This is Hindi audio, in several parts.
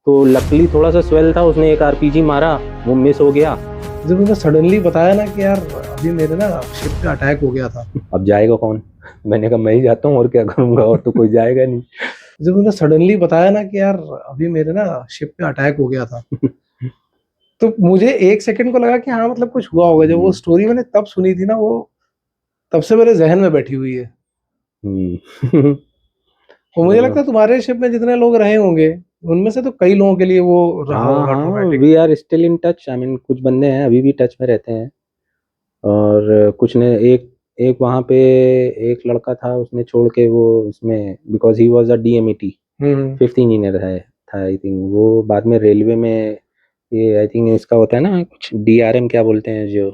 तो लकली थोड़ा सा स्वेल था, उसने एक आरपीजी मारा, वो मिस हो गया। जब उन्होंने सडनली बताया ना कि यार अभी मेरे ना शिप पे अटैक हो गया था, अब जाएगा कौन? मैंने कहा मैं ही जाता हूँ और क्या करूंगा, और तो कोई जाएगा नहीं। जब उन्होंने सडनली बताया ना कि यार अभी मेरे ना शिप पे अटैक हो गया था, तो मुझे एक सेकंड को लगा कि हाँ मतलब कुछ हुआ होगा। जब वो स्टोरी मैंने तब सुनी थी ना, वो तब से मेरे जहन में बैठी हुई है। हम्म। और मुझे लगता है तुम्हारे शिप में जितने लोग रहे होंगे उनमें से तो कई लोगों के लिए वो रहा हाँ होगा हाँ, traumatic. We are still in touch. I mean कुछ बंदे हैं अभी भी टच में रहते हैं। और कुछ ने एक एक वहाँ पे एक लड़का था, उसने छोड़ के वो इसमें, because he was a DMET, hmm. Fifth engineer है था आई थिंक। वो बाद में रेलवे में, ये आई थिंक इसका होता है ना कुछ डीआरएम क्या बोलते हैं, जो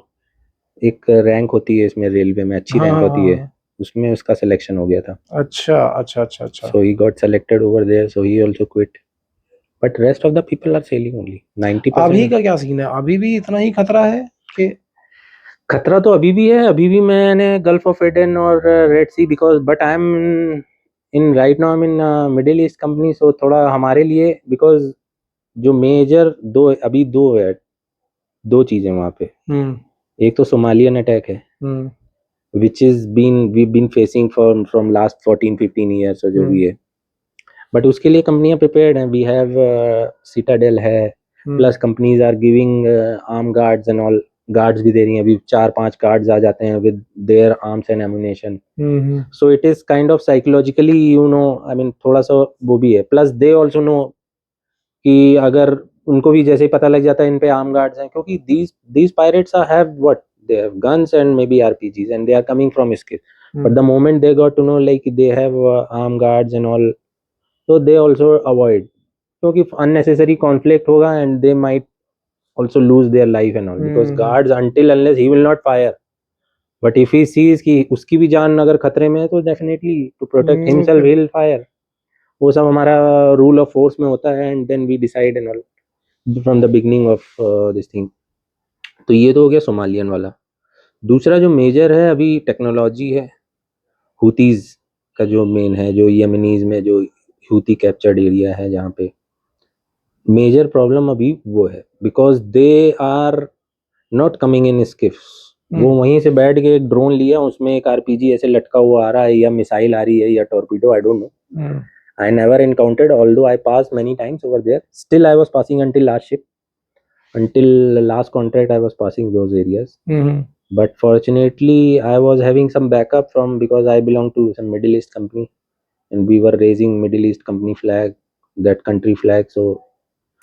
एक रैंक होती है इसमें रेलवे में, अच्छी हाँ रैंक हाँ होती है, हाँ। उसमें उसका सिलेक्शन हो गया था। अच्छा अच्छा अच्छा अच्छा। So he got selected over there, so he also quit. But rest of the people are sailing only अभी 90%। का क्या सीन है? अभी भी इतना ही खतरा है कि खतरा तो अभी भी है, अभी भी मैंने गल्फ ऑफ एडन और Red Sea, because but I am in right now, I am in Middle East company, so थोड़ा हमारे लिए, बिकॉज जो मेजर दो अभी दो है, दो चीजें वहाँ पे। हम्म एक तो सोमालियन अटैक है, hmm which is been we been facing for from last 14-15 years, और जो भी हम्म है। बट उसके लिए कंपनियां प्रिपेयर्ड हैं, वी हैव सिटाडेल है, hmm plus companies are giving arm guards and all. Guards भी दे रही हैं, अभी 4-5 गार्ड्स आ जाते हैं with their arms and ammunition. Hmm so it is kind of psychologically, you know, I mean थोड़ा सा वो भी है। प्लस दे ऑल्सो नो कि अगर उनको भी जैसे ही पता लग जाता है इन पे आर्म गार्ड्स हैं, क्योंकि these pirates are have what they have guns and maybe RPGs and they are coming from Iskit. But the moment they got to know like they have armed guards and all, so they also avoid, क्योंकि unnecessary conflict होगा and they might also lose their life and all, because hmm guards until unless he will not fire, but if he sees कि उसकी भी जान अगर खतरे में है तो definitely to protect himself फिर he will fire. वो सब हमारा रूल ऑफ फोर्स में होता है, and then we decide and all from the beginning of this thing. तो ये तो हो गया सोमालियन वाला। दूसरा जो मेजर है अभी टेक्नोलॉजी है, हुतीज का जो मेन है, जो यमनीज में जो हुती कैप्चर्ड एरिया है, जहाँ पे मेजर प्रॉब्लम अभी वो है, because they are not coming in skiffs. वो वहीं से बैठ के एक ड्रोन लिया, उसमें एक आरपीजी ऐसे लटका हुआ आ रहा है, या मिसाइल आ रही है, या torpedo, I don't no. I never encountered, although I passed many times over there. Still, I was passing until last ship, until last contract. I was passing those areas. But fortunately, I was having some backup from, because I belong to some Middle East company, and we were raising Middle East company flag, that country flag. So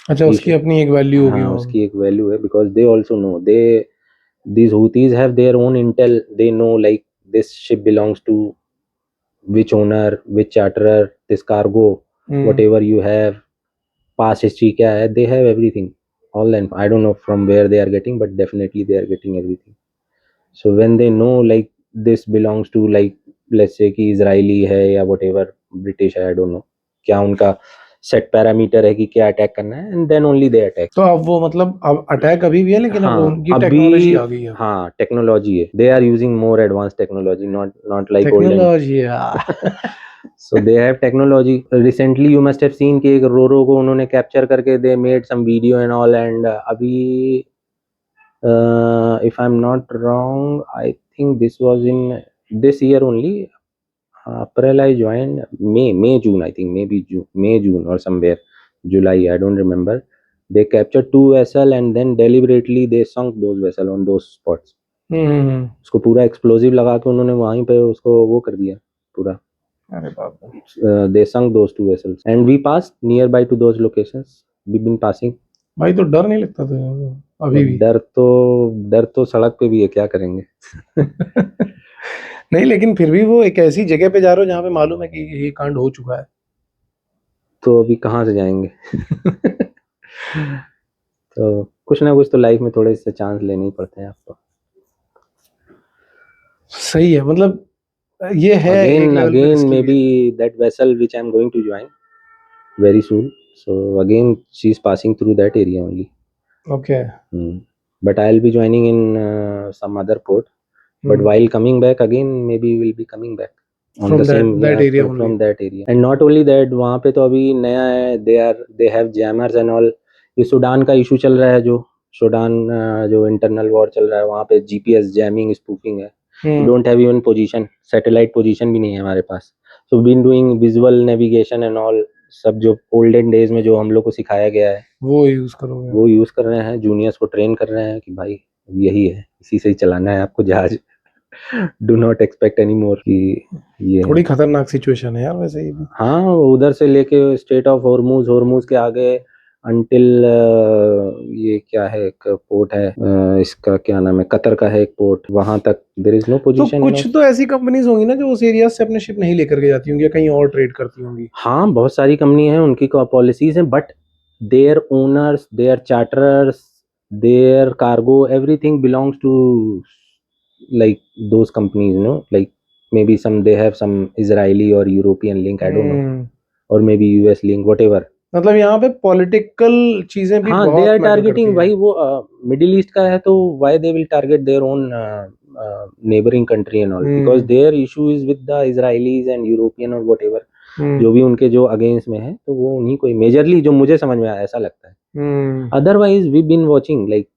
अच्छा, we उसकी should, अपनी एक वैल्यू होगी हाँ, वहाँ। उसकी एक वैल्यू है, because they also know, these Houthis have their own intel. They know like this ship belongs to which owner, which charterer, this cargo, whatever you have, past history क्या है, they have everything, all the I don't know from where they are getting, but definitely they are getting everything. So when they know like this belongs to like, let's say कि इजरायली है या whatever, ब्रिटिश है, I don't know क्या उनका सेट पैरामीटर है कि क्या अटैक करना है, and then only they attack. तो अब वो मतलब अब अटैक अभी भी है, लेकिन अब हाँ उनकी अभी, टेक्नोलॉजी आ गई है। हाँ टेक्नोलॉजी है, they are using more advance technology, not not like olden. Technology है। So they have technology. Recently you must have seen कि एक रोरो को उन्होंने कैप्चर करके they made some video and all, and अभी if I'm not wrong, I think this was in this year only. April I joined, May June, I think, maybe June, May June or somewhere, July, I don't remember. They captured two vessel and then deliberately they sunk those vessel on those spots. उसको पूरा एक्सप्लोजिव लगा के उन्होंने वहीं पे उसको वो कर दिया पूरा। अरे बाप रे। They sunk those two vessels and we passed nearby to those locations. We've been passing. भाई तो डर नहीं लगता था अभी भी? डर तो सड़क पे भी है, क्या करेंगे। नहीं, लेकिन फिर भी वो एक ऐसी जगह पे जा रहे हो जहाँ पे मालूम है कि ये कांड हो चुका है। तो अभी कहाँ से जाएंगे। तो कुछ ना कुछ तो लाइफ में थोड़े से चांस लेने ही पड़ते हैं आपको। सही है, मतलब ये है एक लेवल पे again रिस्की भी है। maybe that vessel which I'm going to join very soon, so again she's passing through that area only. Okay. But I'll be joining in some other port, but while coming back again maybe we'll be coming back. on From the that same, that yeah, area only. from that area. And not only that, वहाँ पे तो अभी नया है, they have jammers and all. ये सूडान का इशू चल रहा है, जो सूडान जो इंटरनल वॉर चल रहा है, वहाँ पे GPS जैमिंग स्पूफिंग है. We don't have even position, satellite position भी नहीं है हमारे पास. So been doing visual navigation and all, सब जो olden days में जो हम लोग को सिखाया गया है वो यूज करोगे. वो यूज कर रहे हैं. जूनियर्स को ट्रेन कर रहे हैं कि भाई यही है, इसी से ही चलाना है आपको जहाज. Do not expect any more कि ये थोड़ी खतरनाक सिचुएशन है यार वैसे ये भी. हाँ, उधर से लेके स्टेट ऑफ हॉर्मूज के आगे अंटिल ये क्या है, एक पोर्ट है, इसका क्या नाम है, कतर का है एक पोर्ट, वहां तक देयर इज नो तो पोजीशन. कुछ तो ऐसी कंपनीज होंगी ना जो उस एरिया से अपने शिप नहीं लेकर के जाती होंगी या कहीं और ट्रेड करती होंगी. हाँ, बहुत सारी कंपनी हैं, उनकी पॉलिसीज हैं, but their owners, their charterers, their cargo, everything belongs to like those companies, like maybe they have some Israeli or European link, I don't know, or maybe US link, whatever. मतलब यहाँ पे पॉलिटिकल चीजें भी हाँ, they बहुत are मैटर करती targeting, हैं. भाई वो मिडिल ईस्ट का है तो why they will target their own neighboring country and all, because their issue is with the Israelis and European or whatever, जो भी उनके जो अगेंस्ट में है, तो वो उन्हीं को मेजरली, जो मुझे समझ में आया ऐसा लगता है. Otherwise we been watching like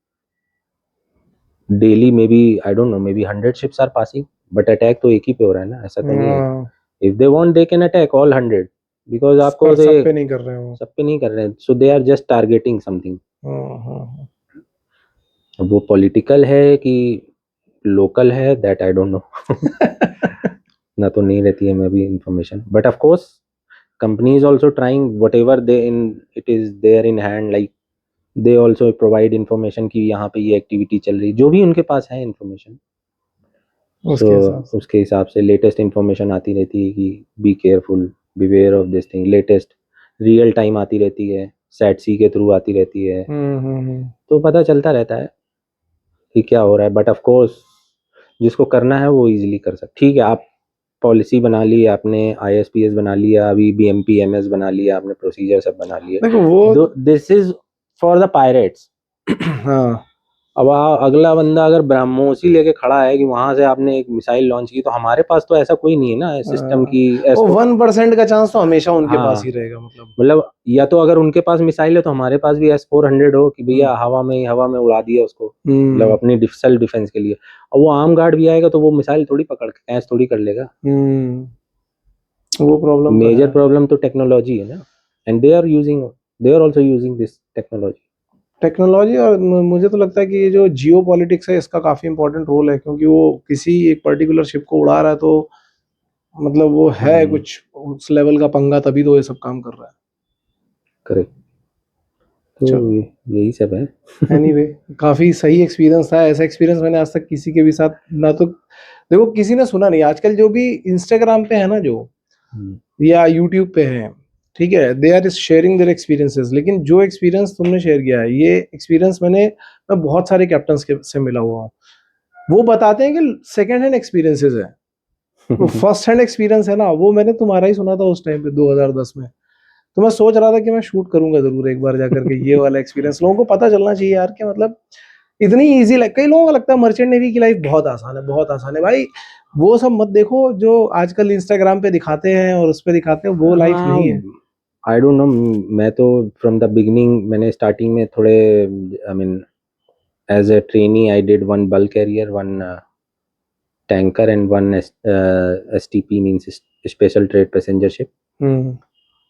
daily, maybe I don't know, maybe 100 ships are passing, but attack तो एक ही पे हो रहा है ना, ऐसा तो नहीं है. If they want they can attack all 100, because आपको सब पे नहीं कर रहे हो. सब पे नहीं कर रहे हैं, so they are just targeting something. वो पॉलिटिकल है कि लोकल है, दैट आई डोंट नो. ना तो नहीं रहती है मैं भी information, but of course companies also trying whatever they in it is there in hand, like they also provide information कि यहाँ पे ये एक्टिविटी चल रही, जो भी उनके पास है इन्फॉर्मेशन, उसके हिसाब से लेटेस्ट इन्फॉर्मेशन आती रहती है कि be careful, beware of this thing. Latest real time आती रहती है, सैट सी के थ्रू आती रहती है, तो पता चलता रहता है कि क्या हो रहा है. बट ऑफ कोर्स जिसको करना है वो इजीली कर सकते. ठीक है, आप पॉलिसी बना ली आपने, ISPS बना लिया, अभी BMPMS बना लिया आपने, प्रोसीजर सब बना लिए, देखो वो this is for the pirates. हाँ, अब अगला बंदा अगर ब्रह्मोस ही लेके खड़ा है कि वहां से आपने एक मिसाइल लॉन्च की, तो हमारे पास तो ऐसा कोई नहीं है ना सिस्टम की. वो 1% का चांस तो हमेशा उनके पास ही रहेगा. मतलब या तो अगर उनके पास मिसाइल है तो हमारे पास भी S-400 हो कि भैया हवा में उड़ा दिया उसको, मतलब अपनी सेल्फ डिफेंस के लिए. और वो आर्म गार्ड भी आएगा तो वो मिसाइल थोड़ी पकड़ के कैच थोड़ी कर लेगा. वो प्रॉब्लम मेजर प्रॉब्लम तो टेक्नोलॉजी है ना, and they are also using this technology. और मुझे तो लगता है कि ये जो जियो पॉलिटिक्स है इसका काफी इंपॉर्टेंट रोल है, क्योंकि वो किसी एक पर्टिकुलर शिप को उड़ा रहा है तो मतलब वो है कुछ उस लेवल का पंगा, तभी तो ये सब काम कर रहा है. करेक्ट. तो यही सब है. एनीवे काफी सही एक्सपीरियंस था. ऐसा एक्सपीरियंस मैंने आज तक किसी के भी साथ ना तो देखो किसी ने सुना नहीं. आजकल जो भी इंस्टाग्राम पे है ना, जो या यूट्यूब पे है, ठीक है, they are sharing their experiences, लेकिन जो एक्सपीरियंस तुमने शेयर किया है, ये एक्सपीरियंस मैं बहुत सारे कैप्टन्स से मिला हुआ हूँ. वो बताते हैं कि सेकंड हैंड एक्सपीरियंसेस है. वो फर्स्ट हैंड एक्सपीरियंस है ना, वो मैंने तुम्हारा ही सुना था उस टाइम पे 2010 में. तो मैं सोच रहा था कि मैं शूट करूंगा जरूर एक बार जाकर के ये वाला एक्सपीरियंस. लोगों को पता चलना चाहिए यार कि मतलब इतनी इजी लाइफ. कई लोगों को लगता है मर्चेंट नेवी की लाइफ बहुत आसान है, बहुत आसान है. भाई वो सब मत देखो जो आजकल इंस्टाग्राम पे दिखाते हैं और उस पे दिखाते हैं, वो लाइफ नहीं है. I don't know. मैं तो फ्रॉम द बिगिनिंग, मैंने स्टार्टिंग में थोड़े, I mean as a trainee I did one bulk carrier, one tanker and one STP, means special trade passenger ship.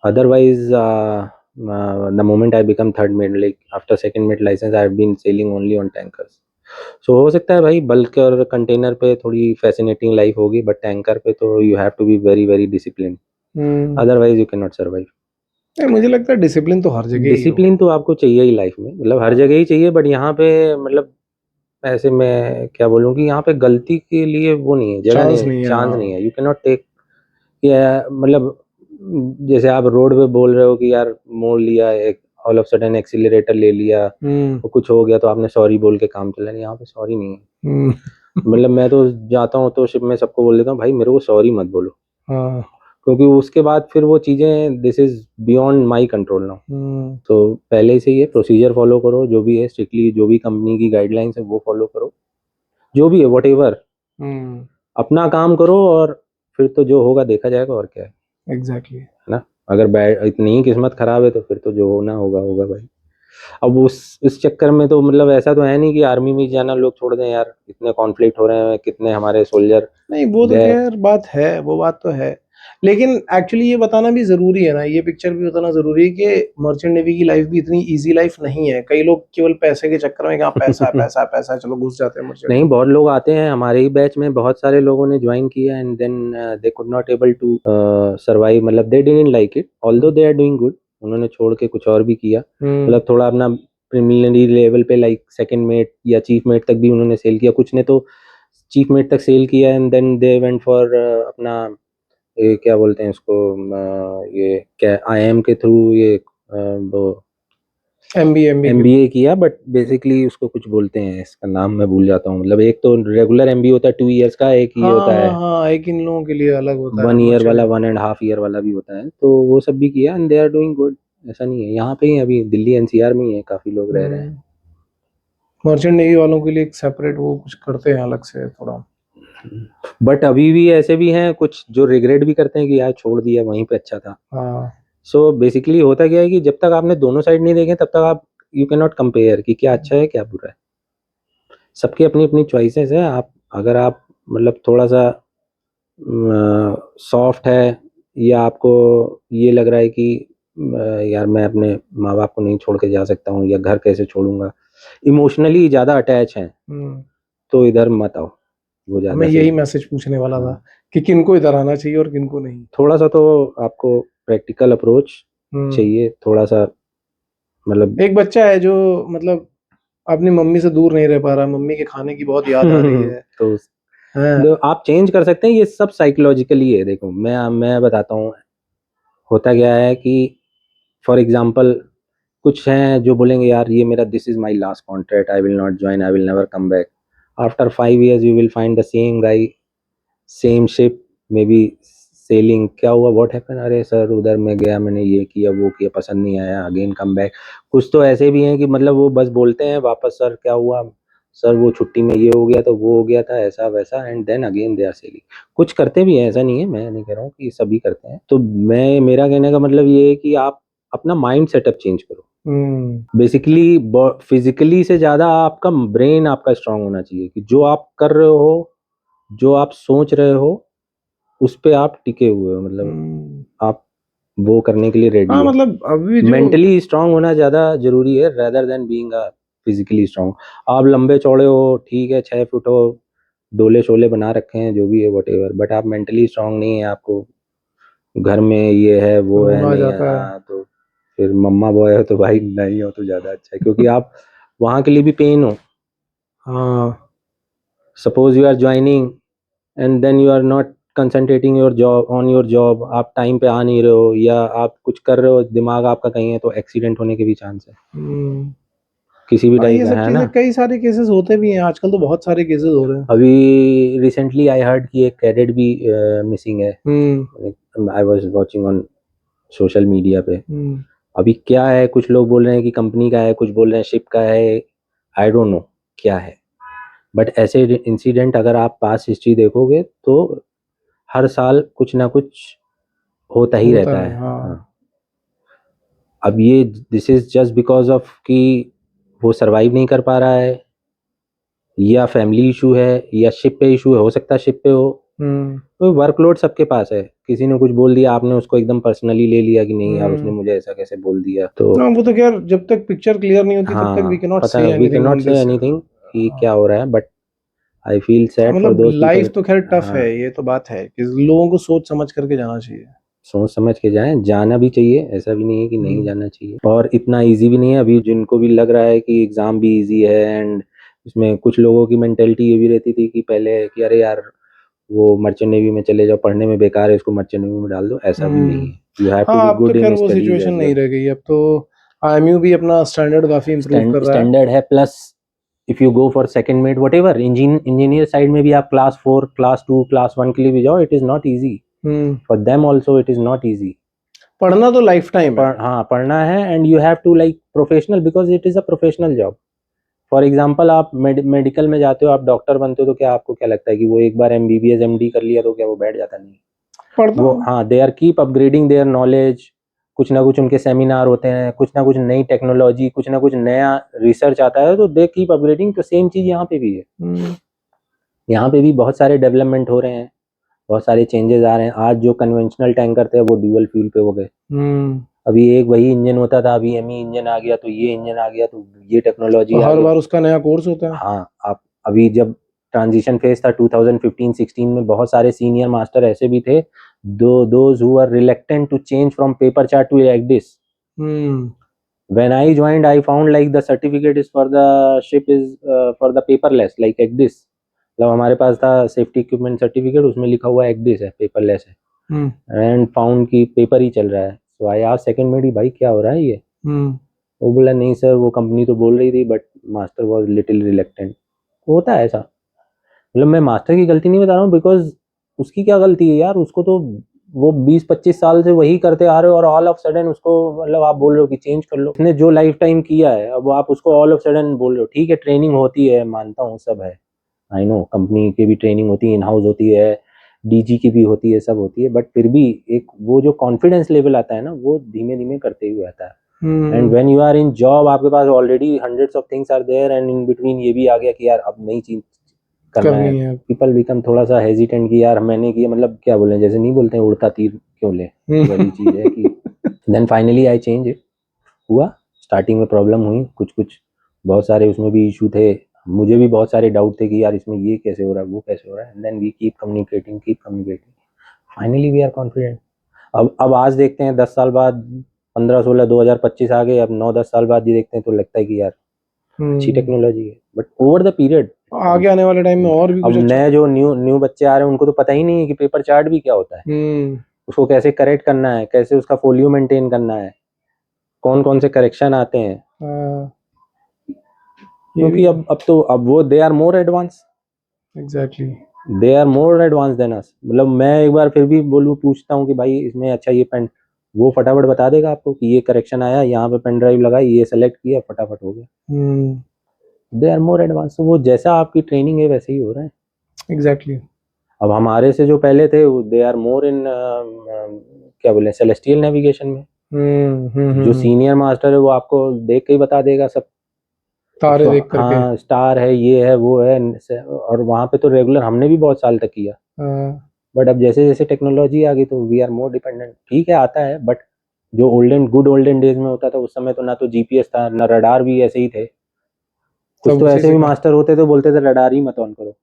Otherwise, the moment I become third mate, like after second mate license, I have been sailing only on tankers. So हो सकता है भाई बल्क और कंटेनर पे थोड़ी फैसिनेटिंग लाइफ होगी, बट टैंकर पे तो you have to be very very discipline, otherwise you can not survive. मुझे लगता है डिसिप्लिन तो हर जगह, डिसिप्लिन तो आपको चाहिए ही लाइफ में, मतलब हर जगह ही चाहिए, बट यहाँ पे मतलब ऐसे मैं क्या बोलूँ कि यहाँ पे गलती के लिए वो नहीं है, जगह नहीं है, चांस नहीं है. यू कैन नॉट टेक, मतलब जैसे आप रोड पे बोल रहे हो कि यार मोड़ लिया, एक ऑल ऑफ सडन एक्सीलरेटर ले लिया, तो कुछ हो गया तो आपने सॉरी बोल के काम चला. यहाँ पे सॉरी नहीं है. मतलब मैं तो जाता हूँ तो शिप में सबको बोल देता हूँ भाई मेरे को सॉरी मत बोलो, क्योंकि उसके बाद फिर वो चीजें, this is beyond my control now. तो पहले से ये प्रोसीजर फॉलो करो, जो भी है स्ट्रिक्टली, जो भी कंपनी की गाइडलाइंस है वो फॉलो करो, जो भी है व्हाटएवर, अपना काम करो और फिर तो जो होगा देखा जाएगा, और क्या है एग्जैक्टली। ना। अगर बैड इतनी ही किस्मत खराब है तो फिर तो जो होना होगा होगा भाई। अब उस चक्कर में तो मतलब ऐसा तो है नहीं कि आर्मी में जाना लोग छोड़ दें यार, इतने कॉन्फ्लिक्ट हो रहे हैं, कितने हमारे सोल्जर नहीं वो तो गए। खैर बात है, वो बात तो है, लेकिन एक्चुअली ये बताना भी जरूरी है ना, ये पिक्चर भी बताना जरूरी है कि मर्चेंट नेवी की लाइफ भी इतनी इजी लाइफ नहीं है। कई लोग केवल पैसे के चक्कर में, क्या पैसा है पैसा है पैसा है, चलो घुस जाते हैं मर्चेंट नहीं, नेवी। बहुत लोग आते हैं हमारे ही बैच में, बहुत सारे लोगों ने ज्वाइन किया and then they could not able to survive, मतलब they didn't like it although they are doing good. उन्होंने छोड़ के कुछ और भी किया, मतलब थोड़ा अपना प्रीलिमिनरी लेवल पे लाइक सेकंड मेट या चीफ मेट तक भी उन्होंने सेल किया, कुछ ने तो चीफ मेट तक सेल किया and then they went for अपना ये क्या बोलते हैं इसको, ये क्या आईएम के थ्रू ये वो एमबीए एमबीए किया, बट बेसिकली उसको कुछ बोलते हैं, इसका नाम मैं भूल जाता हूँ। मतलब एक तो रेगुलर एमबीए होता है 2 इयर्स का, एक ये हाँ होता हाँ है हाँ, एक इन लोगों के लिए अलग होता है 1 ईयर वाला, मर्चेंट। 1.5 ईयर वाला भी होता है, तो वो सब भी किया and they are doing good. ऐसा नहीं है, यहाँ पे ही अभी दिल्ली एनसीआर में ही है, काफी लोग रह रहे हैं। मर्चेंट नेवी वालों के लिए एक सेपरेट वो कुछ करते हैं अलग से थोड़ा। बट अभी भी ऐसे भी हैं कुछ जो रिग्रेट भी करते हैं कि यार छोड़ दिया, वहीं पे अच्छा था। हाँ सो बेसिकली होता क्या है कि जब तक आपने दोनों साइड नहीं देखे तब तक आप यू कैन नॉट कंपेयर कि क्या अच्छा है क्या बुरा है। सबकी अपनी अपनी चॉइसेस है। आप अगर आप मतलब थोड़ा सा सॉफ्ट है, या आपको ये लग रहा है कि यार मैं अपने माँ बाप को नहीं छोड़ के जा सकता हूँ, या घर कैसे छोड़ूंगा, इमोशनली ज़्यादा अटैच हैं, तो इधर मत आओ, वो ज़्यादा मैं सही यही है। मैसेज पूछने वाला था हाँ, कि किनको इधर आना चाहिए और किनको नहीं। थोड़ा सा तो आपको प्रैक्टिकल अप्रोच चाहिए, थोड़ा सा मतलब एक बच्चा है जो मतलब अपनी मम्मी से दूर नहीं रह पा रहा, मम्मी के खाने की बहुत याद आ रही है। तो हाँ, आप चेंज कर सकते हैं, ये सब साइकोलॉजिकली है। देखो मैं बताता हूँ, होता क्या है कि फॉर एग्जांपल कुछ हैं जो बोलेंगे यार ये मेरा this is my last contract, I will not join, I will never come back. After 5 years you will find the same guy, same ship, may be selling. क्या हुआ, व्हाट हैपन, अरे सर उधर मैं गया, मैंने ये किया वो किया, पसंद नहीं आया, अगेन कम बैक। कुछ तो ऐसे भी हैं कि मतलब वो बस बोलते हैं वापस, सर क्या हुआ, सर वो छुट्टी में ये हो गया तो वो हो गया था, ऐसा वैसा, and then again they are sailing. कुछ करते भी हैं, ऐसा नहीं है, मैं नहीं कह रहा हूँ कि सभी करते हैं। तो मैं मेरा कहने का मतलब ये है कि आप अपना माइंड सेटअप चेंज करो। बेसिकली फिजिकली से ज्यादा आपका ब्रेन आपका स्ट्रांग होना चाहिए, कि जो आप कर रहे हो, जो आप सोच रहे हो, उस पे आप टिके हुए हो, मतलब आप वो करने के लिए रेडी हाँ हो। मतलब अभी जो मेंटली स्ट्रांग होना ज़्यादा ज़रूरी है rather than being physically strong. आप लंबे चौड़े हो, ठीक है, 6 फुट हो, डोले शोले बना रखे हैं, जो भी है वटेवर, बट आप मेंटली स्ट्रांग नहीं है, आपको घर में ये है वो है रोना आ नहीं है, जाता है। हाँ, तो फिर मम्मा बॉय हो तो भाई नहीं हो तो ज़्यादा अच्छा है, क्योंकि आप वहाँ के लिए भी पेन हो। हाँ suppose you are joining and then you are not concentrating your job on your job, आप टाइम पे आ नहीं रहे हो, या आप कुछ कर रहे हो दिमाग आपका कहीं है, तो एक्सीडेंट होने के भी चांस है, किसी भी हाँ, टाइप ये का, सब है ना। चीजें कई सारे केसेस होते भी हैं आजकल, तो बहुत सारे केसेस हो रहे हैं। अभी रिसेंटली आई हर्ड कि एक कैडेट भी मिसिंग है। I was watching on social media पे। अभी क्या है, कुछ लोग बोल रहे हैं कि कंपनी का है, कुछ बोल रहे हैं शिप का है, आई डोंट नो क्या है। बट ऐसे इंसिडेंट अगर आप पास हिस्ट्री देखोगे तो हर साल कुछ ना कुछ होता ही होता रहता है है। हाँ। हाँ, अब ये this is just because of कि वो सरवाइव नहीं कर पा रहा है, या फैमिली इशू है, या शिप पे इशू है, हो सकता है शिप पे हो। तो वर्कलोड सबके पास है, किसी ने कुछ बोल दिया, आपने उसको एकदम पर्सनली ले लिया कि नहीं यार उसने मुझे ऐसा कैसे बोल दिया, तो हाँ वो तो खैर जब तक पिक्चर क्लियर नहीं होती तब तक वी हाँ, कैन नॉट पता से we can anything not on say this. Anything कि क्या हो रहा है, but I feel sad for मतलब दोज पीपल। लाइफ तो खैर टफ है, हाँ, ये तो बात है कि लोगों को सोच समझ करके जाना चाहिए। सोच समझ के जाएं, जाना भी चाहिए, ऐसा भी नहीं है कि नहीं जाना चाहिए, और इतना इजी भी नहीं है। अभी जिनको भी लग रहा है कि एग्ज़ाम भी इजी है, एंड इसमें कुछ लोगों की मेंटेलिटी ये भी रहती थी कि पहले कि अरे यार वो मर्चेंट नेवी में चले जाओ, पढ़ने में बेकार है, इसको मर्चेंट नेवी में डाल दो, ऐसा भी नहीं है। यू हैव टू हाँ बी अब तो गुड खैर इन वो स्टडीज सिचुएशन एज नहीं वेल। रह गई, अब तो आईएमयू भी अपना स्टैंडर्ड काफी इम्प्रूव कर रहा है। स्टैंडर्ड है, plus if you go for second mate what ever engineer side में भी आप क्लास 4 क्लास 2 क्लास 1 के लिए भी जाओ, it is not easy for them also, it is not easy. पढ़ना तो लाइफ टाइम है। हाँ, पढ़ना है, and you have to like professional, because it is a professional job for example आप मेडिकल में जाते हो, आप डॉक्टर बनते हो, तो क्या आपको क्या लगता है कि वो एक बार एमबीबीएस एमडी कर लिया तो क्या वो बैठ जाता? नहीं, पढ़ता वो हूँ। हाँ, they are keep upgrading their knowledge. कुछ ना कुछ उनके सेमिनार होते हैं, कुछ ना कुछ नई टेक्नोलॉजी, कुछ ना कुछ नया रिसर्च आता है, तो दे कीप अपग्रेडिंग। तो सेम चीज़ यहाँ पे भी है। यहाँ पे भी बहुत सारे डेवलपमेंट हो रहे हैं, बहुत सारे चेंजेस आ रहे हैं। आज जो कन्वेंशनल टैंकर थे वो ड्यूअल फ्यूल पे हो गए। अभी एक वही इंजन होता था, अभी एमई इंजन आ गया, तो ये इंजन आ गया, तो ये टेक्नोलॉजी तो आ हर गई। बार उसका नया कोर्स होता है। हाँ, आप अभी जब ट्रांजिशन फेज था 2015-16 में, बहुत सारे सीनियर मास्टर ऐसे भी थे, those who were reluctant to change from paper chart to ECDIS. When I joined, I found like the certificate is for the ship is for the paperless like ECDIS। मतलब हमारे पास था सेफ्टी इक्विपमेंट सर्टिफिकेट, उसमें लिखा हुआ ECDIS है, पेपरलेस है, एंड फाउंड की पेपर ही चल रहा है। सो आई आस्क्ड सेकंड में, भाई क्या हो रहा है ये? वो बोला नहीं सर, वो कंपनी तो बोल रही थी, but master was little reluctant. होता है ऐसा। मतलब मैं मास्टर की गलती नहीं बता रहा हूँ, बिकॉज उसकी क्या गलती है यार? उसको तो वो 20-25 साल से वही करते आ रहे हो, और ऑल ऑफ सडन उसको मतलब आप बोल रहे हो कि चेंज कर लो। उसने जो लाइफ टाइम किया है, अब आप उसको ऑल ऑफ सडन बोल रहे हो। ठीक है, ट्रेनिंग होती है, मानता हूँ, सब है, आई नो, कंपनी की भी ट्रेनिंग होती है, इन हाउस होती है, डीजी की भी होती है, सब होती है, बट फिर भी एक वो जो कॉन्फिडेंस लेवल आता है ना, वो धीमे धीमे करते हुए आता है। And when you are in job, आपके पास already hundreds of things are there, and in between ये भी आ गया कि यार अब नई चीज करना है। करनी है। पीपल बिकम थोड़ा सा हेजिटेंट कि यार मैंने किया, मतलब क्या बोले, जैसे नहीं बोलते हैं उड़ता तीर क्यों ले, वही चीज है कि then finally I change it. हुआ, स्टार्टिंग में प्रॉब्लम हुई, कुछ कुछ बहुत सारे उसमें भी इशू थे, मुझे भी बहुत सारे डाउट थे कि यार इसमें ये कैसे हो रहा है, वो कैसे हो रहा है। Then we keep communicating, finally we are confident. अब आज देखते हैं 10 साल बाद, 15-16, 2025 आ गए, अब 9-10 साल बाद ये देखते हैं तो लगता है कि यार अच्छी टेक्नोलॉजी है, बट ओवर द पीरियड आगे आने वाले टाइम में और भी अब कुछ अच्छा। नए जो न्यू न्यू बच्चे आ रहे हैं, उनको तो पता ही नहीं है कि पेपर चार्ट भी क्या होता है, उसको कैसे करेक्ट करना है, कैसे उसका फोलियो मेंटेन करना है, कौन कौन से करेक्शन आते हैं। क्योंकि अब वो they are more advance, exactly. They are more advance than us. मतलब मैं एक बार फिर भी बोलूँ, पूछता हूँ कि भाई इसमें अच्छा ये पेन, वो फटाफट बता देगा आपको कि ये करेक्शन आया, यहाँ पे पेन ड्राइव लगाई, ये सेलेक्ट किया, फटाफट हो गया। दे आर मोर एडवांस, तो वो जैसा आपकी ट्रेनिंग है वैसे ही हो रहा है। एग्जैक्टली। अब हमारे से जो पहले थे, दे आर मोर इन क्या बोले, सेलेस्टियल नेविगेशन में। जो सीनियर मास्टर है वो आपको देख के ही बता देगा सब, तारे देख करके। हाँ स्टार है, ये है, वो है, और वहाँ पे तो रेगुलर हमने भी बहुत साल तक किया। बट अब जैसे जैसे टेक्नोलॉजी आ गई तो वी आर मोर डिपेंडेंट। ठीक है, आता है, बट जो ओल्डन डेज में होता था, उस समय तो ना तो जीपीएस था, ना रडार, भी ऐसे ही थे। कुछ तो ऐसे भी मास्टर होते थे, बोलते थे रडार ही मत ऑन करो।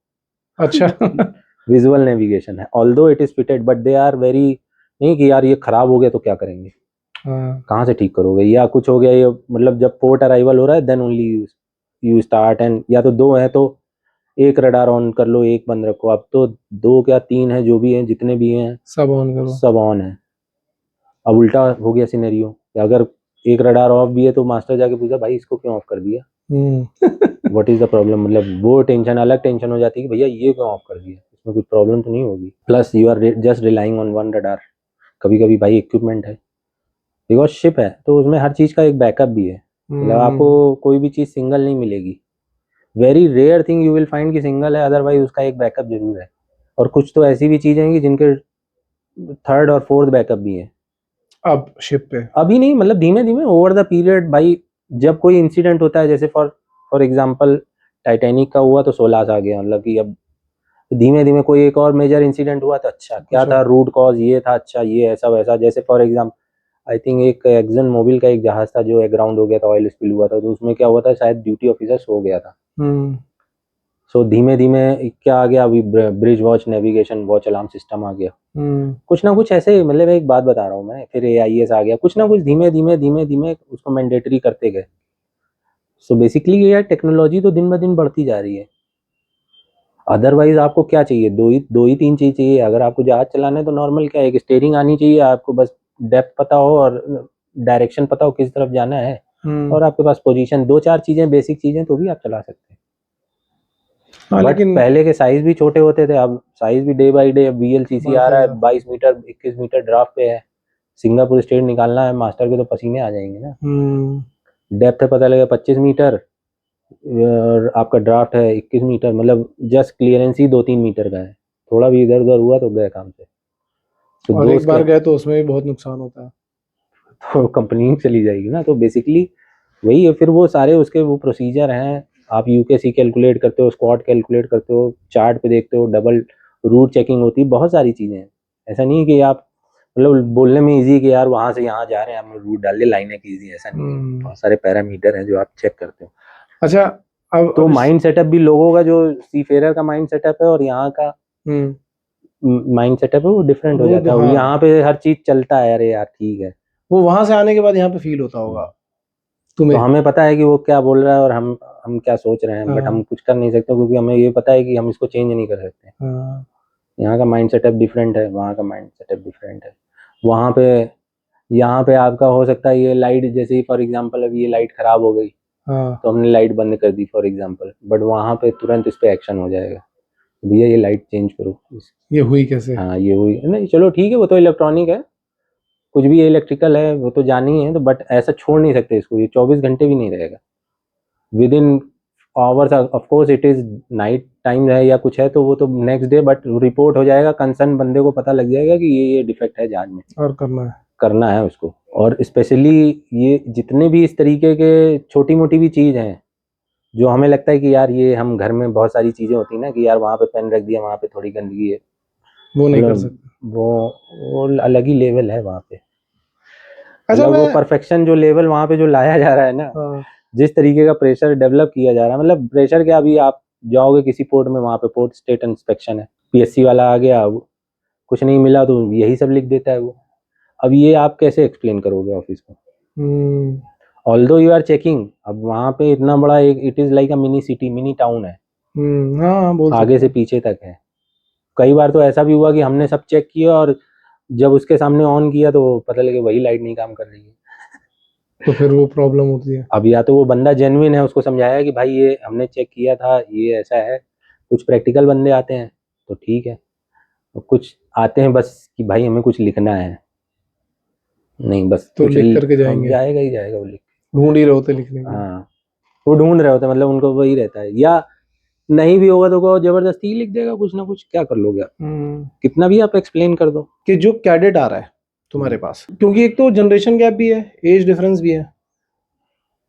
अच्छा। विजुअल नेविगेशन है, although it is fitted, but they are very, नहीं कि यार ये खराब हो गया तो क्या करेंगे, कहाँ से ठीक करोगे, या कुछ हो गया ये, मतलब जब पोर्ट अराइवल हो रहा है then only you start, and या तो दो है तो एक रडार ऑन कर लो, एक बंद रखो। अब तो दो क्या तीन है, जो भी है, जितने भी हैं सब ऑन करो, सब ऑन है। अब उल्टा हो गया सिनेरियो, अगर एक रडार ऑफ भी है तो मास्टर जाके पूछा भाई इसको क्यों ऑफ कर दिया, व्हाट इज द प्रॉब्लम। मतलब वो टेंशन, अलग टेंशन हो जाती है कि भैया ये क्यों ऑफ कर दिया, इसमें कुछ प्रॉब्लम तो नहीं होगी। Plus you are just relying on one radar. कभी कभी भाई इक्विपमेंट है, बिकॉज शिप है, तो उसमें हर चीज़ का एक बैकअप भी है। मतलब आपको कोई भी चीज़ सिंगल नहीं मिलेगी, very rare thing you will find कि सिंगल है, अदरवाइज उसका एक बैकअप जरूर है। और कुछ तो ऐसी भी चीज़ें हैं कि जिनके थर्ड और फोर्थ बैकअप भी है। अब शिप पे अभी नहीं, मतलब धीमे धीमे ओवर द पीरियड भाई, जब कोई इंसिडेंट होता है, जैसे फॉर एग्जांपल टाइटैनिक का हुआ तो 16 आ गया, मतलब कि अब धीमे धीमे कोई एक और मेजर इंसिडेंट हुआ तो अच्छा क्या था, रूट कॉज ये था, अच्छा ये ऐसा वैसा। जैसे फॉर एग्जांपल आई थिंक एक एक्सन मोबिल का एक जहाज था जो ग्राउंड हो गया था, ऑयल स्पिल हुआ था, तो उसमें क्या हुआ था, शायद ड्यूटी ऑफिसर सो गया था। सो धीमे धीमे क्या आ गया, अभी bridge watch navigation watch alarm system आ गया। कुछ ना कुछ ऐसे, मतलब एक बात बता रहा हूँ मैं, फिर AIS आ गया, कुछ ना कुछ धीमे धीमे धीमे धीमे उसको मैंडेटरी करते गए। सो बेसिकली यार टेक्नोलॉजी तो दिन ब दिन बढ़ती जा रही है। अदरवाइज आपको क्या चाहिए, दो ही तीन चीज चाहिए। अगर आपको जहाज चलाना है तो नॉर्मल क्या है, एक स्टीयरिंग आनी चाहिए आपको, बस डेप्थ पता हो और डायरेक्शन पता हो किस तरफ जाना है, और आपके पास पोजीशन, दो चार चीजें बेसिक चीजें, तो भी आप चला सकते हैं। बट लेकिन पहले के साइज भी छोटे होते थे, अब साइज भी डे बाई डे, अब VLCC आ रहा है 22 मीटर 21 मीटर ड्राफ्ट पे है। सिंगापुर स्टेट निकालना है मास्टर के तो पसीने आ जाएंगे ना। डेप्थ पता लगे 25 मीटर, और आपका ड्राफ्ट है 21 मीटर, मतलब जस्ट क्लियरेंस ही 2-3 मीटर का है, थोड़ा भी इधर उधर हुआ तो गए काम से। तो और एक दोस्त बार क्या, गए तो उसमें भी बहुत नुकसान होता है। तो कंपनी चली जाएगी ना। तो बेसिकली वही है, फिर वो सारे उसके वो प्रोसीजर हैं। आप यूकेसी कैलकुलेट करते हो, स्क्वाट कैलकुलेट करते हो, चार्ट पे देखते हो, डबल रूट चेकिंग होती है, बहुत सारी चीज़ें हैं। ऐसा नहीं है कि आप, मतलब बोलने में इजी कि यार वहाँ से यहाँ जा रहे हैं, हमने रूट डाल दिया, लाइनें कीजिए, ऐसा नहीं है। बहुत सारे पैरामीटर हैं जो आप चेक करते हो। अच्छा, तो माइंड सेटअप भी लोगों का, जो सीफेयर का माइंड सेटअप है और यहाँ का माइंड सेटअप है, वो डिफरेंट हो जाता है। हाँ, यहाँ पे हर चीज़ चलता है, अरे यार ठीक है। वो वहां से आने के बाद यहाँ पे फील होता होगा तो तुम्हें। हमें पता है कि वो क्या बोल रहा है और हम क्या सोच रहे हैं, बट हाँ, हम कुछ कर नहीं सकते क्योंकि हमें ये पता है कि हम इसको चेंज नहीं कर सकते। हाँ, यहाँ का माइंड सेटअप डिफरेंट है, वहाँ का माइंड सेटअप डिफरेंट है। वहाँ पे, यहाँ पे आपका हो सकता है ये लाइट, जैसे ही फॉर एग्जांपल अभी ये लाइट खराब हो गई हाँ, तो हमने लाइट बंद कर दी फॉर एग्जांपल, बट वहाँ पे तुरंत इस पे एक्शन हो जाएगा, भैया ये लाइट चेंज करो। ये हुई कैसे। हाँ ये हुई नहीं, चलो ठीक है, वो तो इलेक्ट्रॉनिक है, कुछ भी इलेक्ट्रिकल है, वो तो जानी ही है, तो बट ऐसा छोड़ नहीं सकते इसको, ये 24 घंटे भी नहीं रहेगा। With in hours, of course it is night time है या कुछ है तो वो तो नेक्स्ट डे, बट रिपोर्ट हो जाएगा, कंसर्न बंदे को पता लग जाएगा कि ये डिफेक्ट है जहाज में, और करना है। करना है उसको। और स्पेशली ये जितने भी इस तरीके के छोटी मोटी भी चीज़ हैं, जो हमें लगता है कि यार ये हम घर में बहुत सारी चीज़ें होती हैं ना कि यार वहाँ पे पेन रख दिया, वहाँ पे थोड़ी गंदगी है, वो नहीं कर मतलब सकते। वो अलग ही लेवल है वहाँ पे। अच्छा, मतलब वो मैं परफेक्शन जो लेवल वहाँ पे जो लाया जा रहा है ना, हाँ, जिस तरीके का प्रेशर डेवलप किया जा रहा है, मतलब प्रेशर क्या, अभी आप जाओगे किसी पोर्ट में, वहाँ पे पोर्ट स्टेट इंस्पेक्शन है, पीएससी वाला आ गया, कुछ नहीं मिला तो यही सब लिख देता है वो। अब ये आप कैसे एक्सप्लेन करोगे ऑफिस को? हम्म, ऑल्दो यू आर चेकिंग, अब वहाँ पे इतना बड़ा एक, it is like a mini city, mini town है, हाँ, बोल आगे सकते से हैं। पीछे तक है। कई बार तो ऐसा भी हुआ कि हमने सब चेक किया और जब उसके सामने ऑन किया तो पता लगे वही लाइट नहीं काम कर रही है। तो फिर वो प्रॉब्लम होती है। अब या तो वो बंदा जेन्युइन है, उसको समझाया कि भाई ये हमने चेक किया था, ये ऐसा है। कुछ प्रैक्टिकल बंदे आते हैं तो ठीक है, और कुछ आते हैं बस कि भाई हमें कुछ लिखना है, नहीं बस तो कुछ लिख करके अब जाएंगे। जाएगा ही जाएगा वो लिख ढूंढ ही रहे होते लिखने के। के लिए। हाँ, वो ढूंढ रहे होते हैं, मतलब उनको वही रहता है, या नहीं भी होगा तो वो जबरदस्ती ही लिख देगा कुछ ना कुछ, क्या कर लोगे आप, कितना भी आप एक्सप्लेन कर दो। कि जो कैडेट आ रहा है तुम्हारे पास, क्योंकि एक तो जनरेशन गैप भी है, एज डिफरेंस भी है,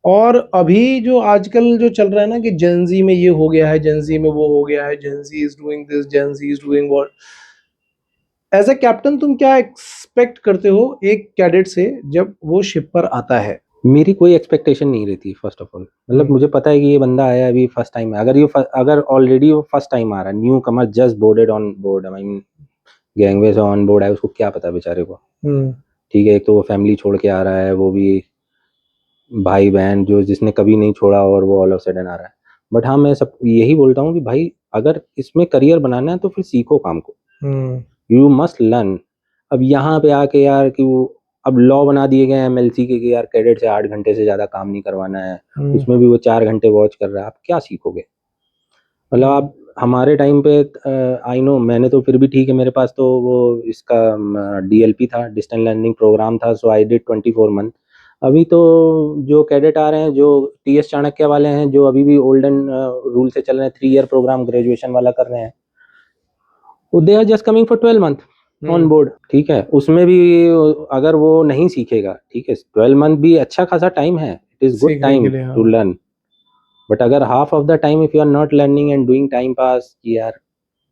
और अभी जो आजकल जो चल रहा है ना कि जेंजी में ये हो गया है, जेंजी में वो हो गया है, Gen Z is doing this, Gen Z is doing what. As a captain तुम क्या एक्सपेक्ट करते हो एक कैडेट से जब वो शिप पर आता है। मेरी कोई एक्सपेक्टेशन नहीं रहती फर्स्ट ऑफ ऑल, मतलब मुझे पता है कि ये बंदा आया अभी फर्स्ट टाइम है, अगर ऑलरेडी वो फर्स्ट टाइम आ रहा है, new Qamar just boarded on board, I mean gangway से ऑन बोर्ड है, उसको क्या पता बेचारे को। हम्म, ठीक है, एक तो वो फैमिली छोड़ के आ रहा है, वो भी भाई बहन जो जिसने कभी नहीं छोड़ा, और वो ऑल ऑफ सडन आ रहा है। बट हाँ, मैं सब यही बोलता हूँ कि भाई अगर इसमें करियर बनाना है तो फिर सीखो काम को, यू मस्ट लर्न। अब यहाँ पे आके यार कि वो, अब लॉ बना दिए गए हैं एमएलसी के कि यार कैडेट से 8 घंटे से ज़्यादा काम नहीं करवाना है, उसमें भी वो 4 घंटे वॉच कर रहा है, आप क्या सीखोगे? मतलब आप हमारे टाइम पे, आई नो मैंने तो फिर भी ठीक है, मेरे पास तो वो इसका डीएलपी था, डिस्टेंस लर्निंग प्रोग्राम था, सो आई डिड 24 मंथ। अभी तो जो कैडेट आ रहे हैं, जो टीएस चाणक्य वाले हैं, जो अभी भी ओल्डन रूल से चल रहे हैं, 3 ईयर प्रोग्राम ग्रेजुएशन वाला कर रहे हैं, वो they are just coming for 12 month on board. ठीक है, उसमें भी अगर वो नहीं सीखेगा, ठीक है, 12 मंथ भी अच्छा खासा टाइम है, इट इज गुड सीखने के टाइम लिए, टू हाँ। लर्न। बट अगर half of the time if you are not learning and doing time pass कि यार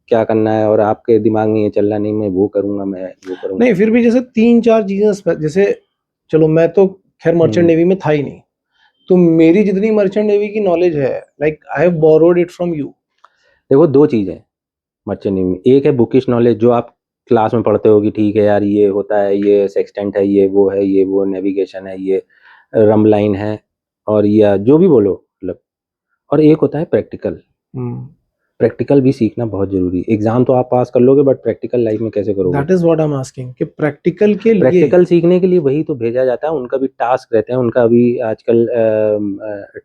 क्या करना है, और आपके दिमाग में ये चल रहा नहीं मैं वो करूंगा, मैं वो करूंगा। नहीं, फिर भी जैसे तीन चार चीजें जैसे, चलो मैं तो खैर मर्चेंट नेवी में था ही नहीं, तो मेरी जितनी मर्चेंट नेवी की नॉलेज है, like I have borrowed it from you. देखो दो चीज़ है मर्चेंट नेवी में, एक है बुकिश नॉलेज जो आप क्लास में पढ़ते हो कि ठीक है यार ये होता है, ये सेक्सटेंट है, ये वो है, ये वो नेविगेशन है, ये रम लाइन है, और या जो भी बोलो मतलब। और एक होता है प्रैक्टिकल, प्रैक्टिकल भी सीखना बहुत जरूरी है। एग्जाम तो आप पास कर लोगे बट प्रैक्टिकल लाइफ में कैसे करोगे? That is what I am asking कि प्रैक्टिकल के लिए। प्रैक्टिकल सीखने के लिए वही तो भेजा जाता है, उनका भी टास्क रहते हैं, उनका भी आजकल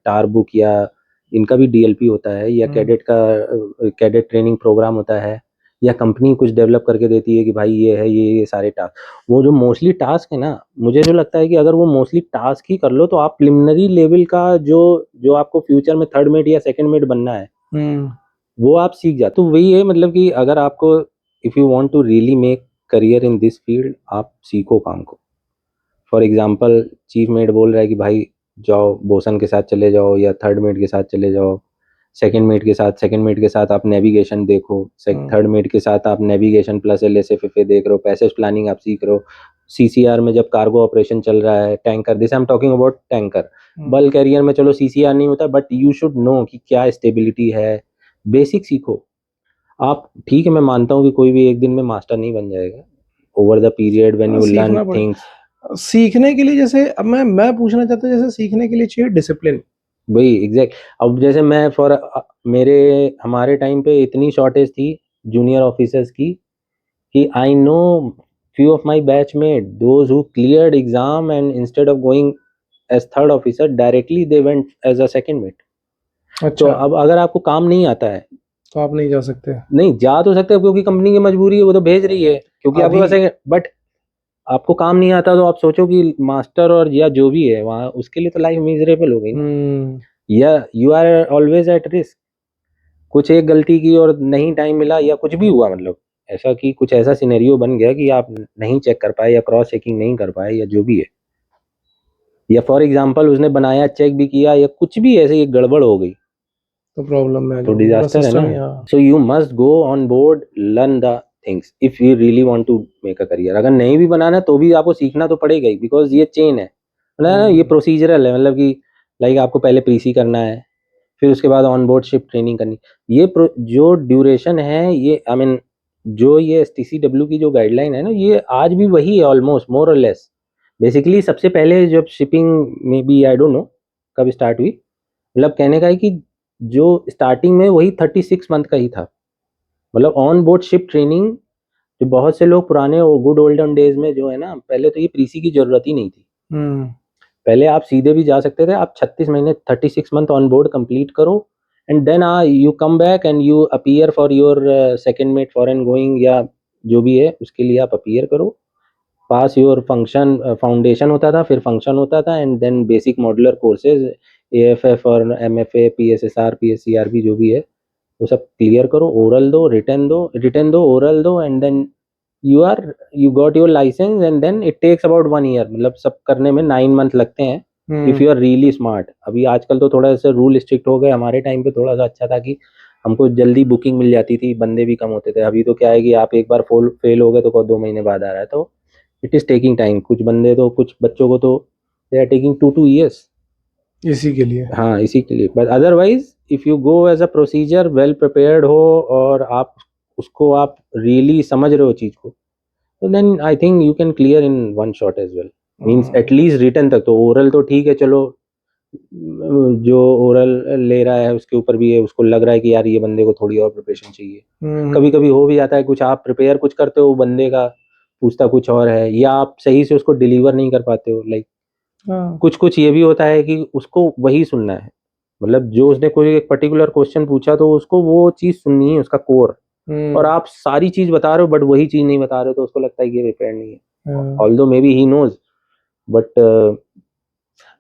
टार बुक या इनका भी डीएलपी होता है, या कैडेट का कैडेट ट्रेनिंग प्रोग्राम होता है, या कंपनी कुछ डेवलप करके देती है कि भाई ये है, ये सारे टास्क। वो जो मोस्टली टास्क है ना, मुझे जो लगता है कि अगर वो मोस्टली टास्क ही कर लो तो आप प्रिलिमिनरी लेवल का जो जो आपको फ्यूचर में थर्ड मेट या सेकंड मेट बनना है वो आप सीख जाते। तो वही है मतलब कि अगर आपको if you want to really make career in this field, आप सीखो काम को। फॉर एग्जांपल चीफ मेट बोल रहा है कि भाई जाओ बोसन के साथ चले जाओ या थर्ड मेट के साथ चले जाओ, सेकंड मेट के साथ आप नेविगेशन देखो, थर्ड मेट के साथ आप नेविगेशन प्लस एलएसएफएफए देख रहे हो, पैसेज प्लानिंग आप सीख रहे हो, सीसीआर में जब कार्गो ऑपरेशन चल रहा है, tanker, this I am talking about tanker. Bulk carrier में चलो सीसीआर नहीं होता, बट यू शुड नो कि क्या स्टेबिलिटी है, बेसिक सीखो आप। ठीक है, मैं मानता हूँ कि कोई भी एक दिन में मास्टर नहीं बन जाएगा, over the period when you learn सीखना पड़े। थिंग्स। सीखने के लिए जैसे अब मैं पूछना चाहता हूँ, जैसे सीखने के लिए चाहिए डिसिप्लिन। वही एग्जैक्ट। अब जैसे मैं मेरे हमारे टाइम पे इतनी शॉर्टेज थी जूनियर ऑफिसर्स की कि I know few of my batchmate those who cleared exam and instead of going as third officer directly they went as a second mate। तो अच्छा, अब अगर आपको काम नहीं आता है, तो आप नहीं जा सकते नहीं जा तो सकते हो क्योंकि कंपनी की मजबूरी है, वो तो भेज रही है क्योंकि आपके अभी। पास है, बट आपको काम नहीं आता तो आप सोचो कि मास्टर और या जो भी है वहाँ उसके लिए तो लाइफ मिजरेबल हो गई ना। या you are always at risk, कुछ एक गलती की और नहीं टाइम मिला या कुछ भी हुआ, मतलब ऐसा कि कुछ ऐसा सिनेरियो बन गया कि आप नहीं चेक कर पाए या क्रॉस चेकिंग नहीं कर पाए या जो भी है, या फॉर एग्जांपल उसने बनाया चेक भी किया या कुछ भी ऐसे एक गड़बड़ हो गई तो प्रॉब्लम में आ तो जाओगे, पूरा डिजास्टर है ना। सिस्टम ही। हाँ। So you must go on board, learn the things if you really want to make a career. अगर नहीं भी बनाना तो भी आपको सीखना तो पड़ेगा ही, बिकॉज ये चेन है, मतलब ना ये प्रोसीजरल है, मतलब कि लाइक आपको पहले प्रीसी करना है, फिर उसके बाद ऑन बोर्ड शिप ट्रेनिंग करनी। ये जो ड्यूरेशन है ये आई मीन जो ये एसटीसीडब्ल्यू की जो गाइडलाइन है ना, ये आज भी वही है ऑलमोस्ट मोर और लेस। बेसिकली सबसे पहले जब शिपिंग में भी आई डोंट नो कब स्टार्ट हुई, मतलब कहने का है कि जो स्टार्टिंग में वही 36 मंथ का ही था, मतलब ऑन बोर्ड शिप ट्रेनिंग। जो बहुत से लोग पुराने गुड ओल्डन डेज में जो है ना, पहले तो ये प्रीसी की जरूरत ही नहीं थी। पहले आप सीधे भी जा सकते थे, आप 36 महीने 36 मंथ ऑन बोर्ड कंप्लीट करो and then you come back and you appear for your second mate foreign going या जो भी है उसके लिए आप अपीयर करो, पास योर फंक्शन फाउंडेशन होता था, फिर फंक्शन होता था and then basic modular courses AFF और एमएफए पीएसएसआर पीएससीआरपी जो भी है वो सब क्लियर करो, ओरल दो, रिटर्न दो, ओरल दो and then you got your licence and then it takes about 1 year, मतलब सब करने में 9 मंथ लगते हैं if you are really smart. अभी आजकल तो थोड़ा सा रूल स्ट्रिक्ट हो गए, हमारे टाइम पे थोड़ा सा अच्छा था कि हमको जल्दी बुकिंग मिल जाती थी, बंदे भी कम होते थे। अभी तो क्या है कि आप एक बार फेल हो गए तो 2 महीने बाद आ रहा है, तो इट इज़ टेकिंग टाइम। कुछ बंदे तो कुछ बच्चों को तो दे आर टेकिंग 2 2 years। इसी के लिए। हाँ इसी के लिए, but otherwise if you go as a procedure well prepared हो और आप उसको आप रियली समझ रहे हो चीज़ को, तो then I think you can clear in one shot as well, means at least written तक। तो ओरल तो ठीक है चलो, जो ओरल ले रहा है उसके ऊपर भी है, उसको लग रहा है कि यार ये बंदे को थोड़ी और प्रिपरेशन चाहिए। कभी कभी हो भी जाता है कुछ आप प्रिपेयर कुछ करते हो, बंदे का पूछता कुछ और है या आप सही से उसको डिलीवर नहीं कर पाते हो, लाइक कुछ कुछ ये भी होता है कि उसको वही सुनना है, मतलब जो उसने कोई एक पर्टिकुलर क्वेश्चन पूछा तो उसको वो चीज़ सुननी है उसका कोर, और आप सारी चीज़ बता रहे हो बट वही चीज़ नहीं बता रहे हो तो उसको लगता है कि ये प्रिपेयर नहीं है, although maybe he knows, but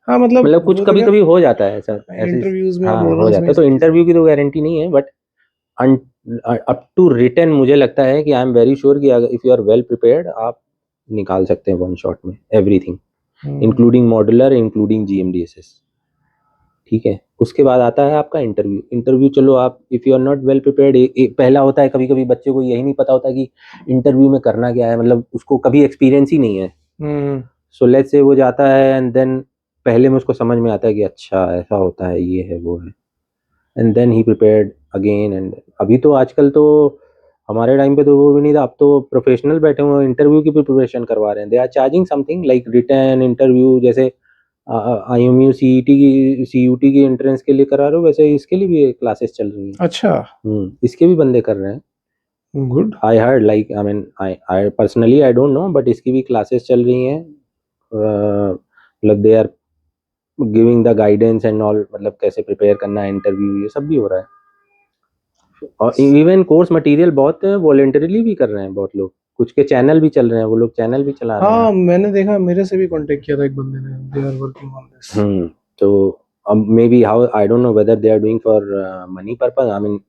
हाँ, मतलब कुछ वो तो कभी क्या कभी हो जाता है ऐसा ऐसी। इंटरव्यूज में और हाँ हो ओरल्स में जाता ये है, तो सब चीजें। इंटरव्यू की तो गारंटी नहीं है, बट अप टू रिटर्न मुझे लगता है कि आई एम वेरी श्योर कि अगर if you are well prepared आप निकाल सकते हैं वन शॉट में everything including modular including GMDSS. ठीक है, उसके बाद आता है आपका इंटरव्यू। इंटरव्यू चलो आप if you are not well prepared, पहला होता है कभी कभी बच्चे को यही नहीं पता होता कि इंटरव्यू में करना क्या है, मतलब उसको कभी एक्सपीरियंस ही नहीं है। सो लेट्स से वो जाता है एंड देन पहले में उसको समझ में आता है कि अच्छा ऐसा होता है, ये है वो है, and then he prepared again and. अभी तो आजकल तो हमारे टाइम पे तो वो भी नहीं था, अब तो प्रोफेशनल बैठे हुए इंटरव्यू की प्रिपरेशन करवा रहे हैं, they are charging something like written interview, जैसे आईएमयू सीयूटी की एंट्रेंस के लिए करा रहे हो वैसे इसके लिए भी क्लासेस चल रही हैं। अच्छा, इसके भी बंदे कर रहे हैं, good. I heard like I mean I personally I don't know, but इसकी भी क्लासेस चल रही हैं, मतलब they are giving the guidance and all, मतलब कैसे प्रिपेयर करना है इंटरव्यू, ये सब भी हो रहा है। और इवन कोर्स मटेरियल बहुत वॉलंटरीली भी कर रहे हैं बहुत लोग, कुछ के चैनल भी चल रहे हैं, वो लोग चैनल भी चला रहे हैं। हाँ मैंने देखा, मेरे से भी कांटेक्ट किया था एक बंदे ने, they are working on this. तो maybe how I don't know whether they are doing for money purpose, I mean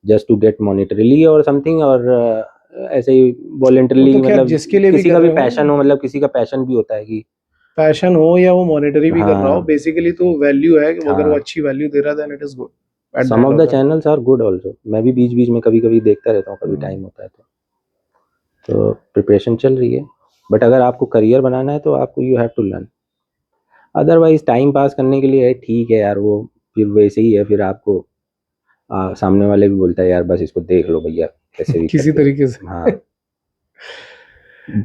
just to get monetarily और समथिंग, और ऐसे ही वो वॉलंटरीली, तो खैर मतलब जिसके लिए भी किसी कर का भी रहे पैशन हो, हो, मतलब किसी का पैशन भी होता है कि पैशन हो या वो मॉनेटरी भी कर रहा हो, हाँ बेसिकली तो वैल्यू है कि अगर वो हाँ, अच्छी वैल्यू दे रहा है then it is good at the some end of of the the channels are good also, मैं भी बीच बीच में कभी कभी देखता रहता हूँ, कभी डे। टाइम होता है तो प्रिपरेशन चल रही है। बट अगर आपको करियर बनाना है तो आपको you have to learn, otherwise time pass करने के लिए है ठीक है यार, वो फिर वैसे ही है, फिर आपको सामने वाले भी बोलता है यार बस इसको देख लो भैया कैसे भी किसी करके। तरीके से। हाँ,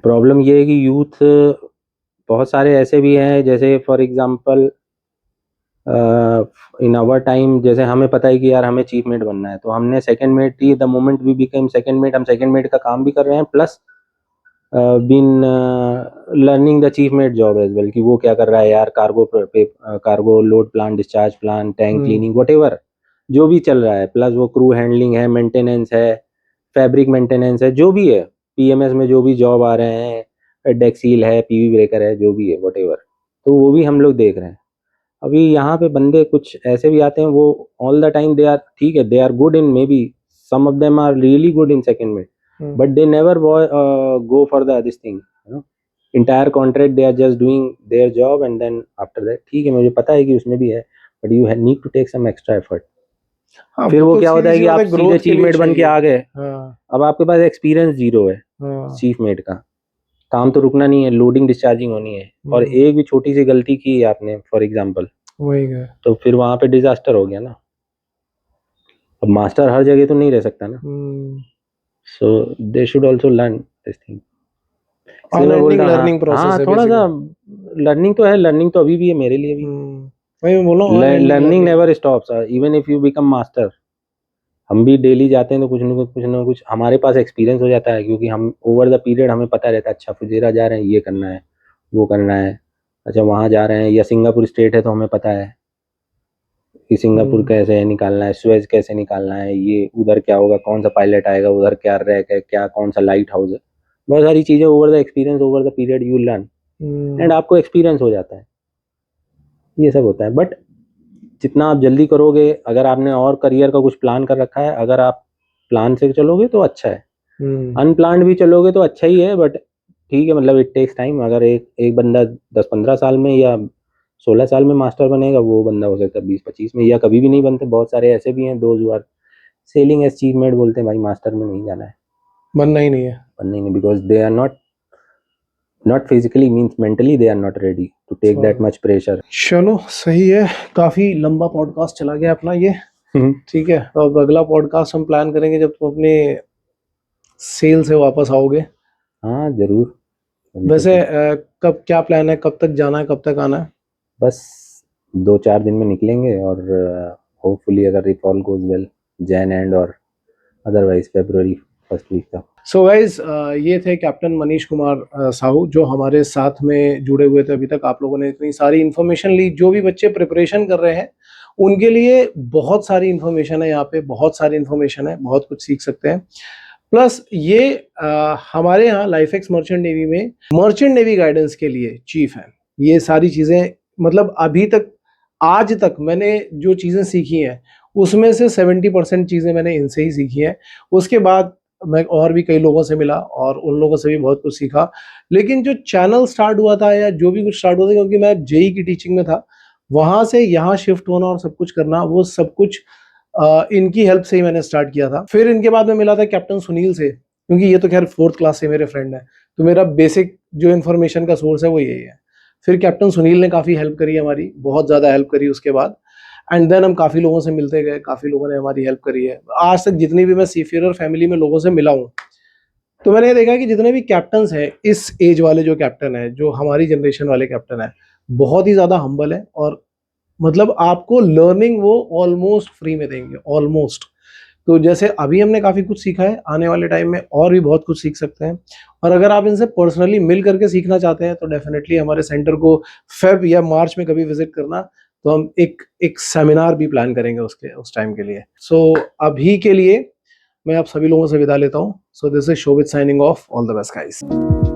प्रॉब्लम ये है कि यूथ बहुत सारे ऐसे भी हैं, जैसे for example in our time, जैसे हमें पता है कि यार हमें चीफ मेट बनना है, तो हमने सेकंड मेट ही, the moment we became second mate, हम सेकंड मेट का काम भी कर रहे हैं, plus been learning the chief mate job as well, कि वो क्या कर रहा है यार, cargo load plan, discharge plan, tank cleaning, what जो भी चल रहा है, प्लस वो क्रू हैंडलिंग है, मेंटेनेंस है, फैब्रिक मेंटेनेंस है, जो भी है, पीएमएस में जो भी जॉब आ रहे हैं, डेक्सील है, पीवी ब्रेकर है, जो भी है वट, तो वो भी हम लोग देख रहे हैं। अभी यहाँ पे बंदे कुछ ऐसे भी आते हैं, वो all the time they are ठीक है, they are good in, maybe some of them are really good in second में, but they never go for the this thing, you know, entire contract they are just doing their job, and then after that ठीक है, मुझे पता है कि उसमें भी है, but you need to take some extra effort। हाँ फिर वो तो क्या होता सीधी है सी कि बात आप है, सीधे ग्रोथ के चीफ लिए मेट बन के चाहिए। आ गए, हाँ अब आपके पास एक्सपीरियंस जीरो है हाँ। चीफ मेट का, काम तो रुकना नहीं है, लोडिंग डिस्चार्जिंग होनी है, और एक भी छोटी सी गलती की आपने फॉर एग्जाम्पल, वही है। तो फिर वहां पे डिजास्टर हो गया ना। अब मास्टर हर जगह तो नहीं रह सकता ना, so they should also learn this thing. इसलिए मैं बोल अनएंडिंग रहा हूँ, लर्निंग प्रोसेस हाँ है थोड़ा सा बेसिकली। लर्निंग तो है, लर्निंग तो अभी भी है मेरे लिए भी, वही मैं बोल रहा हूँ, unending learning learning. Never stops even if you become master. हम भी डेली जाते हैं तो कुछ ना कुछ हमारे पास एक्सपीरियंस हो जाता है, क्योंकि हम ओवर द पीरियड हमें पता रहता है, अच्छा फुजेरा जा रहे हैं ये करना है, वो करना है, अच्छा वहाँ जा रहे हैं, या सिंगापुर स्टेट है तो हमें पता है कि सिंगापुर कैसे निकालना है, स्वेज कैसे निकालना है, ये उधर क्या होगा, कौन सा पायलट आएगा, उधर क्या रैक है, क्या कौन सा लाइट हाउस है, बहुत सारी चीज़ें over the experience, over the period you learn, and आपको एक्सपीरियंस हो जाता है, ये सब होता है। बट जितना आप जल्दी करोगे, अगर आपने और करियर का कुछ प्लान कर रखा है, अगर आप प्लान से चलोगे तो अच्छा है, अनप्लान्ड भी चलोगे तो अच्छा ही है, बट ठीक है, मतलब इट टेक्स टाइम। अगर एक एक बंदा 10-15 साल में या 16 साल में मास्टर बनेगा, वो बंदा हो सकता है 20-25 में, या कभी भी नहीं बनते, बहुत सारे ऐसे भी हैं, those who are selling as achievement, बोलते हैं भाई मास्टर में नहीं जाना है, बनना ही नहीं है। बनना ही नहीं, because they are not physically, means mentally they are not ready to take that much pressure. चलो सही है, काफी लंबा पॉडकास्ट चला गया अपना ये। ठीक है, अब अगला पॉडकास्ट हम प्लान करेंगे जब तुम अपने सेल से वापस आओगे। हाँ जरूर, वैसे कब क्या प्लान है, कब तक जाना है, कब तक आना है? बस 2-4 दिन में निकलेंगे, और होपफुली अगर if all goes well Jain and, और अदरवाइज फरवरी फर्स्ट वीक का। सो गाइज, ये थे कैप्टन मनीष कुमार साहू, जो हमारे साथ में जुड़े हुए थे। अभी तक आप लोगों ने इतनी सारी इन्फॉर्मेशन ली, जो भी बच्चे प्रिपरेशन कर रहे हैं उनके लिए बहुत सारी इन्फॉर्मेशन है यहाँ पे, बहुत सारी इन्फॉर्मेशन है, बहुत कुछ सीख सकते हैं। प्लस ये हमारे यहाँ लाइफ एक्स मर्चेंट नेवी में मर्चेंट नेवी गाइडेंस के लिए चीफ है। ये सारी चीजें, मतलब अभी तक आज तक मैंने जो चीजें सीखी हैं उसमें से 70% चीजें मैंने इनसे ही सीखी हैं। उसके बाद मैं और भी कई लोगों से मिला और उन लोगों से भी बहुत कुछ सीखा। लेकिन जो चैनल स्टार्ट हुआ था या जो भी कुछ स्टार्ट हुआ था, क्योंकि मैं जेई की टीचिंग में था, वहां से यहाँ शिफ्ट होना और सब कुछ करना, वो सब कुछ इनकी हेल्प से ही मैंने स्टार्ट किया था। फिर इनके बाद में मिला था कैप्टन सुनील से, क्योंकि ये तो खैर 4th क्लास से मेरे फ्रेंड है, तो मेरा बेसिक जो इन्फॉर्मेशन का सोर्स है वो यही है। फिर कैप्टन सुनील ने काफ़ी हेल्प करी हमारी, बहुत ज़्यादा हेल्प करी उसके बाद। एंड देन हम काफ़ी लोगों से मिलते गए, काफ़ी लोगों ने हमारी हेल्प करी है। आज तक जितनी भी मैं सीफेयर फैमिली में लोगों से मिला हूँ, तो मैंने ये देखा कि जितने भी कैप्टन्स हैं, इस एज वाले जो कैप्टन है, जो हमारी जनरेशन वाले कैप्टन है, बहुत ही ज़्यादा हम्बल है, और मतलब आपको लर्निंग वो ऑलमोस्ट फ्री में देंगे, ऑलमोस्ट। तो जैसे अभी हमने काफ़ी कुछ सीखा है, आने वाले टाइम में और भी बहुत कुछ सीख सकते हैं। और अगर आप इनसे पर्सनली मिल करके सीखना चाहते हैं तो डेफिनेटली हमारे सेंटर को फेब या मार्च में कभी विजिट करना, तो हम एक सेमिनार भी प्लान करेंगे उस टाइम के लिए। सो अभी के लिए मैं आप सभी लोगों से विदा लेता हूँ। So this is Shobhit signing off. All the best guys.